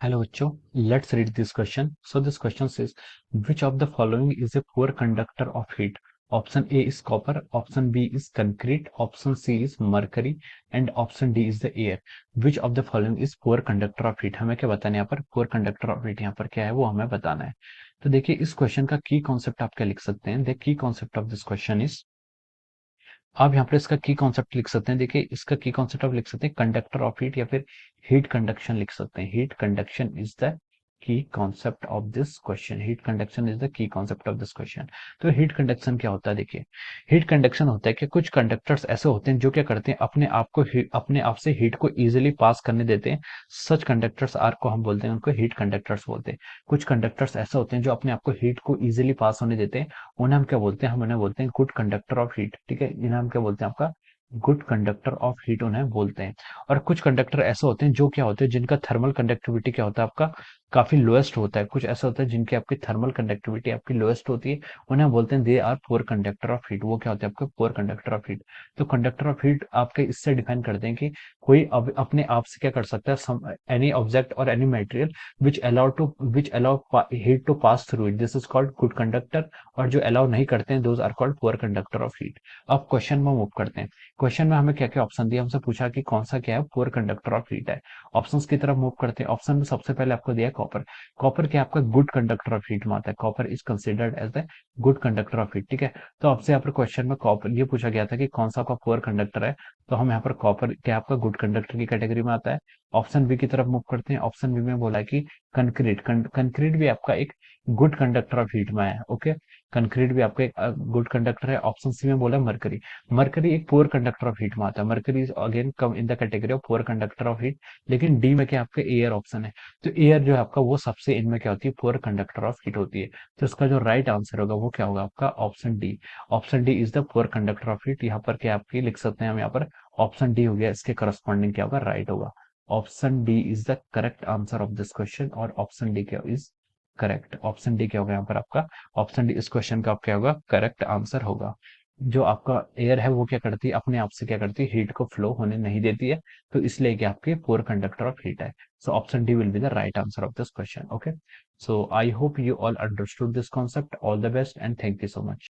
Hello बच्चों, let's read this question. So this question says, which of the following is a poor conductor of heat? Option A is copper, option B is concrete, option C is mercury, and option D is the air. Which of the following is poor conductor of heat? हमें क्या बताना है यहाँ पर? poor conductor of heat यहाँ पर क्या है वो हमें बताना है. तो देखिए इस क्वेश्चन का की कॉन्सेप्ट आप क्या लिख सकते हैं. The key concept of this question is, आप यहाँ पर इसका की कॉन्सेप्ट लिख सकते हैं. देखिए इसका की कॉन्सेप्ट आप लिख सकते हैं कंडक्टर ऑफ हीट या फिर हीट कंडक्शन लिख सकते हैं. Heat conduction is the key concept of this question. Heat conduction is the key concept of this question. तो हीट कंडक्शन क्या होता है? देखिए हीट कंडक्शन होता है कि कुछ कंडक्टर्स ऐसे होते हैं जो क्या करते हैं, अपने आप से हीट को इजीली पास करने देते हैं. सच कंडक्टर्स आर को हम बोलते हैं, उनको हीट कंडक्टर्स बोलते हैं. कुछ कंडक्टर्स ऐसे होते हैं जो अपने आप को हीट को इजीली पास होने देते हैं. उन्हें हम क्या बोलते हैं? हम उन्हें बोलते हैं गुड कंडक्टर ऑफ हीट. ठीक है, इन्हें हम क्या बोलते हैं? आपका गुड कंडक्टर ऑफ हीट उन्हें बोलते हैं. और कुछ कंडक्टर ऐसे होते हैं जो क्या होते हैं, जिनका थर्मल कंडक्टिविटी क्या होता है? आपका काफी लोएस्ट होता है. कुछ ऐसा होता है जिनकी आपकी थर्मल कंडक्टिविटी आपकी लोएस्ट होती है. उन्हें बोलते हैं they are poor conductor of heat. वो क्या होते हैं? आपके पुअर कंडक्टर ऑफ हीट. तो कंडक्टर ऑफ हीट आपके इससे डिफाइन करते हैं कि कोई अपने आप से क्या कर सकता है, एनी ऑब्जेक्ट और any material which allow heat to pass through it, this is called good conductor. और जो अलाउ नहीं करते हैं, those are called poor conductor of heat. अब क्वेश्चन में मूव करते हैं. क्वेश्चन में हमें क्या क्या ऑप्शन दिया, हमसे पूछा कि कौन सा क्या है पुअर कंडक्टर ऑफ हीट है. ऑप्शंस की तरफ मूव करते हैं. ऑप्शन में सबसे पहले आपको दिया कॉपर. कॉपर क्या आपका गुड कंडक्टर ऑफ हीट में आता है. Copper is considered as the good conductor of heat. ठीक है, तो आपसे यहाँ पर क्वेश्चन में कॉपर ये पूछा गया था कि कौन सा आपका पुअर कंडक्टर है. तो हम यहाँ पर कॉपर क्या आपका गुड कंडक्टर की कैटेगरी में आता है. ऑप्शन बी की तरफ मूव करते हैं. ऑप्शन बी में बोला कि कंक्रीट. कंक्रीट भी आपका एक गुड कंडक्टर ऑफ हीट में है. ओके, कंक्रीट भी आपका एक गुड कंडक्टर है. ऑप्शन सी में बोला मरकरी. मरकरी एक पुअर कंडक्टर ऑफ हीट में आता है. Mercury is again come in the category of poor conductor of heat. लेकिन डी में क्या आपका एयर ऑप्शन है. तो एयर जो है आपका वो सबसे इनमें क्या होती है? पुअर कंडक्टर ऑफ हीट होती है. तो इसका जो राइट आंसर होगा वो क्या होगा? आपका option D. Option D is the poor conductor of heat. यहाँ पर क्या आपकी लिख सकते हैं हम यहाँ पर ऑप्शन डी हो गया. इसके करस्पॉन्डिंग क्या होगा? राइट होगा. Option D is the correct answer of this question. और ऑप्शन डी क्या इज करेक्ट. ऑप्शन डी क्या होगा यहाँ पर आपका? ऑप्शन डी इस क्वेश्चन का क्या होगा? करेक्ट आंसर होगा. जो आपका एयर है वो क्या करती है? अपने आप से क्या करती है? हीट को फ्लो होने नहीं देती है. तो इसलिए कि आपके पुअर कंडक्टर ऑफ हीट है. So option D will be the right answer of this question. Okay, so I hope you all understood this concept. All the best and thank you so much.